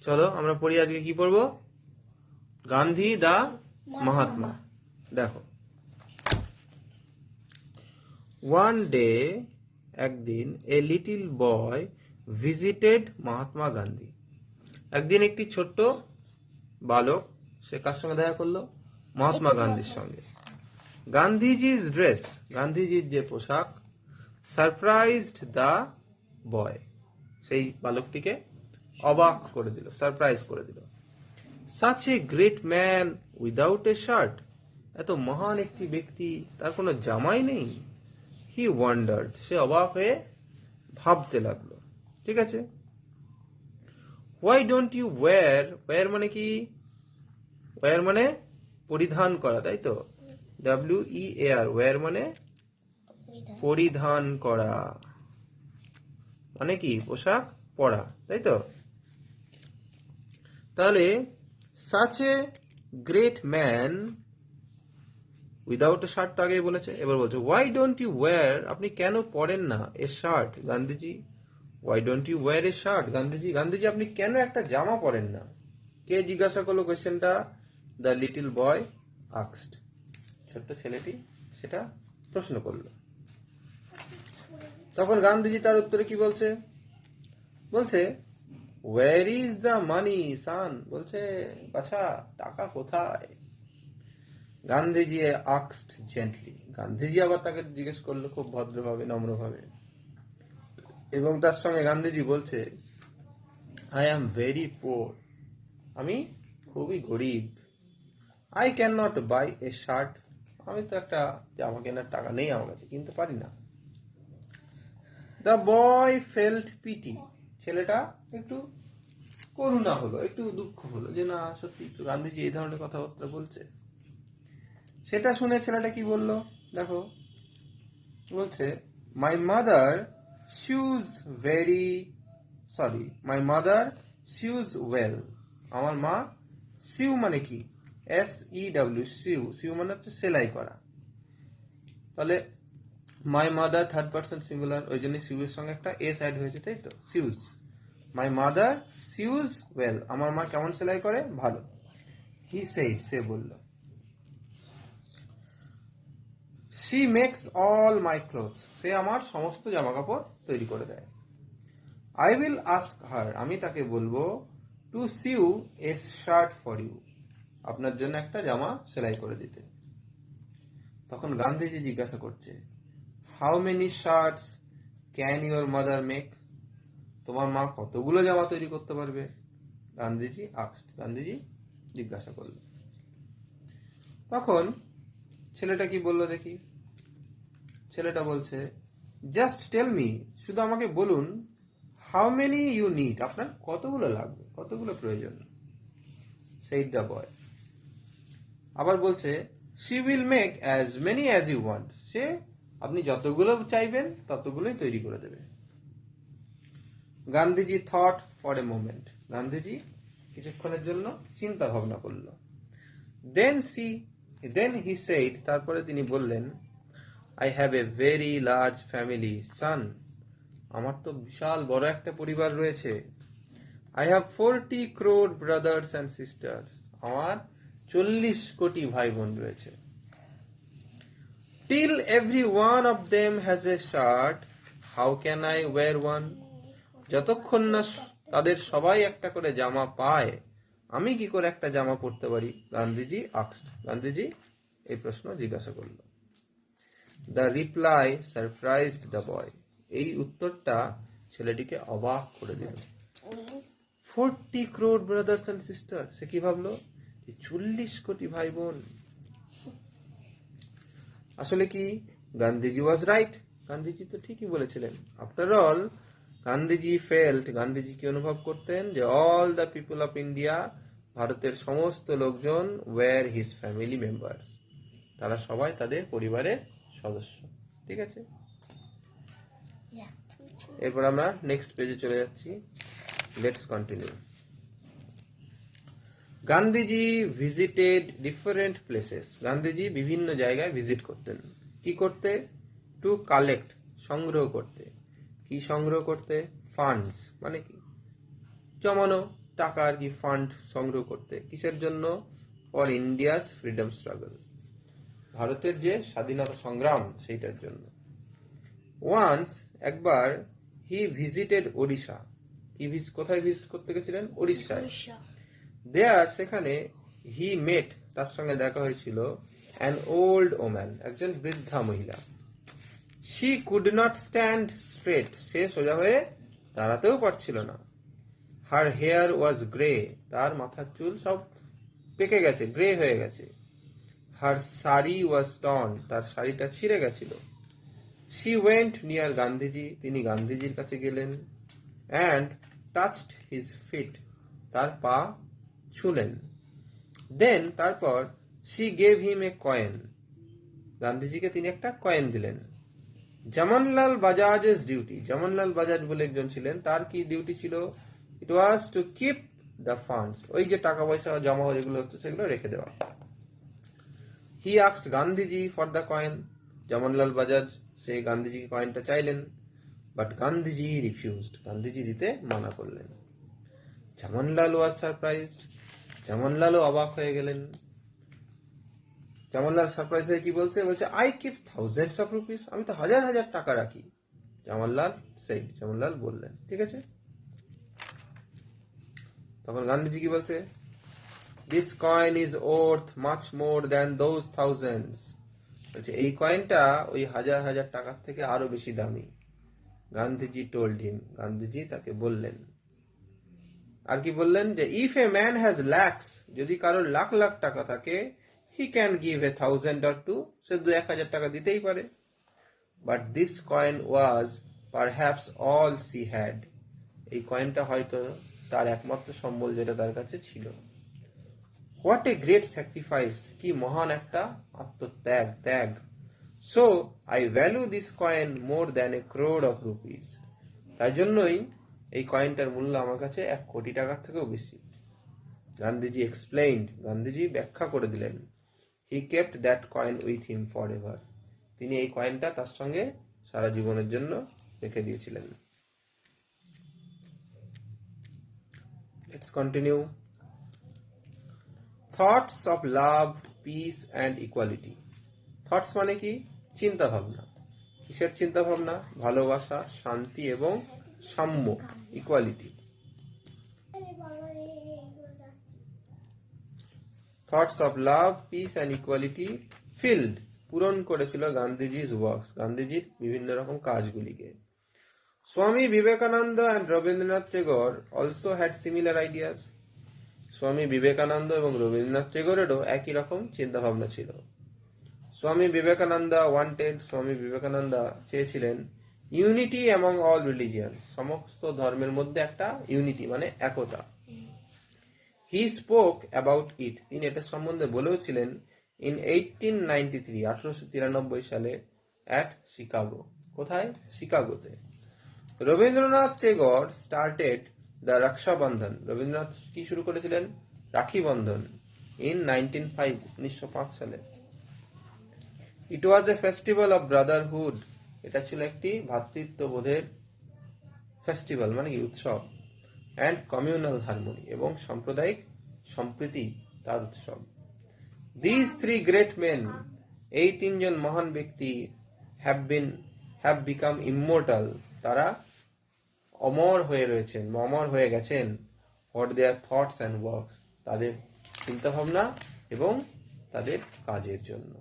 চলো আমরা পড়ি আজকে কি পড়বো? গান্ধী দা মহাত্মা। দেখো, ওয়ান ডে, একদিন, a little boy visited Mahatma Gandhi. একদিন একটি ছোট্ট বালক সে কার সঙ্গে দেখা করলো? মহাত্মা গান্ধীর সঙ্গে। গান্ধীজির ড্রেস, গান্ধীজির যে পোশাক, সারপ্রাইজড দা বয়, সেই বালকটিকে অবাক করে দিল, সারপ্রাইজ করে দিল। Such a great man without a shirt, এত মহান একটি ব্যক্তি, তার কোনো জামাই নেই। হি ওয়ান্ডার্ড, সে অবাক হয়ে ভাবতে লাগলো। ঠিক আছে, why don't you wear, wear মানে কি? ওয়্যার মানে পরিধান করা, তাই তো? WEAR, ওয়্যার মানে পরিধান করা, মানে কি? পোশাক পরা, তাই তো? তাহলে such a great man without a shirt তো আগেই বলেছে, এবার বলছে হোয়াই ডোন্ট ইউ ওয়্যার, আপনি কেন পরেন না a shirt Gandhiji? Why don't you wear a shirt Gandhiji, Gandhiji আপনি কেন একটা জামা পরেন না? কে জিজ্ঞাসা করলো কোয়েশ্চেনটা? দ্য লিটল বয় আস্কড, ছোট্ট ছেলেটি সেটা প্রশ্ন করলো। তখন গান্ধীজি তার উত্তরে কি বলছে? বলছে ওয়ার ইজ দ্য মানি সান, বলছে বাছা টাকা কোথায়? গান্ধীজি আস্কড জেন্টলি, গান্ধীজি আবার তাকে জিজ্ঞেস করলো খুব ভদ্রভাবে, নম্রভাবে, এবং তার সঙ্গে গান্ধীজি বলছে আই অ্যাম ভেরি পোর, আমি খুবই গরিব। I can not buy a shirt, আমি তো একটা জামা কেনার টাকা নেই আমার কাছে, কিনতে পারি না। দ্য বয় ফেল্ট পিটি, ছেলেটা একটু করুণা হলো, একটু দুঃখ হলো যে না সত্যি একটু গান্ধীজি এই ধরনের কথাবার্তা বলছে। সেটা শুনে ছেলেটা কি বললো দেখো, বলছে my mother sews very, sorry, my mother sews well, আমার মা, সিউ মানে কি? SEW, সিউ, সিউ মানে হচ্ছে সেলাই করা। তাহলে my mother third person singular, ওই জন্য সিউ এর সঙ্গে একটা এস অ্যাড হয়েছে, তাই তো? Sews, my mother sews well, আমার মা কেমন সেলাই করে? ভালো। হি সেইড, সে বলল। She makes all my clothes, সে আমার সমস্ত জামা কাপড় তৈরি করে দেয়। আই উইল আস্ক হার, আমি তাকে বলবো, to sew a shirt for you, আপনার জন্য একটা জামা সেলাই করে দিতে। তখন গান্ধীজি জিজ্ঞাসা করছে how many shirts can your mother make, তোমার মা কতগুলো জামা তৈরি করতে পারবে? গান্ধীজি আস্কড, গান্ধীজি জিজ্ঞাসা করল। তখন ছেলেটা কি বললো দেখি, ছেলেটা বলছে জাস্ট টেল মি, শুধু আমাকে বলুন, হাউ মেনি ইউ নিড, আপনার কতগুলো লাগবে, কতগুলো প্রয়োজন? সেইড দ্য বয়, আবার বলছে she will make as many as you want, সে আপনি যতগুলো চাইবেন ততগুলোই তৈরি করে দেবে। Gandhiji thought for a moment, Gandhiji কিছুক্ষণের জন্য চিন্তা ভাবনা করল। দেন হি সেইড, তারপরে তিনি বললেন, I have a very large family son, আমার তো বিশাল বড় একটা পরিবার রয়েছে। I have 40 crore brothers and sisters, আমার 40 কোটি ভাই বোন রয়েছে। Till every one of them has a shirt, how can I wear one, যতক্ষণ না তাদের সবাই একটা করে জামা পায়, আমি কি করে একটা জামা পরতে পারি? গান্ধীজি আস্কড, গান্ধীজি এই প্রশ্ন জিজ্ঞাসা করল। The reply surprised the boy, এই উত্তরটা ছেলেটিকে অবাক করে দিল। 40 crore ব্রাদার্স অ্যান্ড সিস্টার, সে কি ভাবলো? 40 কোটি ভাই বোন। আসলে কি গান্ধীজি ওয়াজ রাইট, গান্ধীজি তো ঠিকই বলেছিলেন। After all Gandhiji felt, Gandhiji কি অনুভব করতেন? যে all the people of India, ভারতের সমস্ত লোকজন, ওয়্যার হিজ ফ্যামিলি মেম্বার্স, তারা সবাই তাদের পরিবারের সদস্য। ঠিক আছে, এরপর আমরা নেক্সট পেজে চলে যাচ্ছি। Let's continue. Gandhiji visited different places, Gandhiji বিভিন্ন জায়গায় ভিজিট করতেন। কি করতে? টু কালেক্ট, সংগ্রহ করতে। কি সংগ্রহ করতে? ফান্ডস মানে কি? জমানো, টাকা আর কি ফান্ড সংগ্রহ করতে। কিসের জন্য? ফর ইন্ডিয়াস ফ্রিডম স্ট্রাগল, ভারতের যে স্বাধীনতা সংগ্রাম সেইটার জন্য। ওয়ান্স, একবার, হি ভিজিটেড ওড়িশা, কোথায় ভিজিট করতে গেছিলেন? ওড়িশায়। দেয়ার, সেখানে, হি মেট, তার সঙ্গে দেখা হয়েছিল, অ্যান ওল্ড ওম্যান, একজন বৃদ্ধা মহিলা। She could not stand straight, সে সোজা হয়ে দাঁড়াতেও পারছিল না। হার হেয়ার ওয়াজ গ্রে, তার মাথার চুল সব পেকে গেছে, গ্রে হয়ে গেছে। হার শাড়ি ওয়াজ টর্ন, তার শাড়িটা ছিঁড়ে গেছিল। শি ওয়েন্ট নিয়ার গান্ধীজি, তিনি গান্ধীজির কাছে গেলেন। অ্যান্ড টাচড হিজ ফিট, তার পা ছুলেন। দেন, তারপর, she gave him a coin, গান্ধীজিকে তিনি একটা কয়েন দিলেন। জামানলাল বাজাজেস ডিউটি, জামানলাল বাজাজ বলে একজন ছিলেন, তার কি ডিউটি ছিল? ইট ওয়াজ টু কিপ দ্য ফান্ডস, ওই যে টাকা পয়সা জমা যেগুলো হচ্ছে সেগুলো রেখে দেওয়া। He asked Gandhiji for the coin, Jamnalal Bajaj সে গান্ধীজিকে কয়েনটা চাইলেন। বাট গান্ধীজি রিফিউজড, গান্ধীজি দিতে মানা করলেন। জামানলাল ওয়াজ সারপ্রাইজড, জামানলালও অবাক হয়ে গেলেন। জামানলাল সারপ্রাইজ হয়ে কি বলছে? বলছে, I keep thousands of rupees, আমি তো হাজার হাজার টাকা রাখি। জামানলাল বললেন, ঠিক আছে। তখন গান্ধীজি কি বলছে? This coin is worth much more than those thousands, বলছে এই কয়েনটা ওই হাজার হাজার টাকার থেকে আরো বেশি দামি। গান্ধীজি টোল্ড হিম, গান্ধীজি তাকে বললেন। আর কি বললেন? যে if a man has lakhs, যদি কারোর লাখ লাখ টাকা থাকে, he can give a 1000 or 2, সে 2-1000 টাকা দিতেই পারে। But this coin was perhaps all she had, এই কয়েনটা হয়তো তার একমাত্র সম্বল যেটা তার কাছে ছিল। হোয়াট এ গ্রেট স্যাক্রিফাইস, কি মহান একটা ত্যাগ। So I value this coin more than a crore of rupees, তাই জন্যই এই কয়েনটার মূল্য আমার কাছে 1 কোটি টাকার থেকেও বেশি। গান্ধীজি এক্সপ্লেইনড, গান্ধীজি ব্যাখ্যা করে দিলেন। হি kept that coin with him for ever, তিনি এই কয়েনটা তার সঙ্গে সারা জীবনের জন্য রেখে দিয়েছিলেন। Let's continue. Thoughts of love, piece and equality. Thoughts মানে কি? চিন্তা ভাবনা। কিসের চিন্তা ভাবনা? ভালোবাসা, শান্তি এবং সাম্য, equality. Thoughts of love, piece and equality field, পূরণ করেছিল গান্ধীজি's ওয়ার্কস, গান্ধীজির বিভিন্ন রকম কাজগুলিকে। Swami Vivekananda and Rabindranath Tagore also had similar ideas, Swami Vivekananda এবং রবীন্দ্রনাথ টেগোরেরও একই রকম চিন্তা ভাবনা ছিল। স্বামী বিবেকানন্দ ওয়ান্টেড, স্বামী বিবেকানন্দ চেয়েছিলেন, ইউনিটি অ্যামং অল রিলিজিয়ান্স, সমস্ত ধর্মের মধ্যে একটা ইউনিটি মানে একতা। হি স্পোক অ্যাবাউট ইট, তিনি এটা সম্বন্ধে বলেওছিলেন ইন 1893 সালে অ্যাট শিকাগো। কোথায়? শিকাগোতে। রবীন্দ্রনাথ টেগোর স্টার্টেড দ্য রক্ষাবন্ধন, রবীন্দ্রনাথ কি শুরু করেছিলেন? রাখি বন্ধন ইন 1905 সালে। ইট ওয়াজ এ ফেস্টিভ্যাল অফ ব্রাদারহুড, এটা ছিল একটি ভ্রাতৃত্ববোধের ফেস্টিভ্যাল মানে কি উৎসব। অ্যান্ড কমিউনাল হারমোনি, এবং সাম্প্রদায়িক সম্প্রীতি তার উৎসব। দিস থ্রি গ্রেট মেন, এই তিনজন মহান ব্যক্তি হ্যাভ বিকাম ইমমর্টাল, তারা অমর হয়ে রয়েছেন, অমর হয়ে গেছেন। For their thoughts and works, তাদের চিন্তাভাবনা এবং তাদের কাজের জন্য।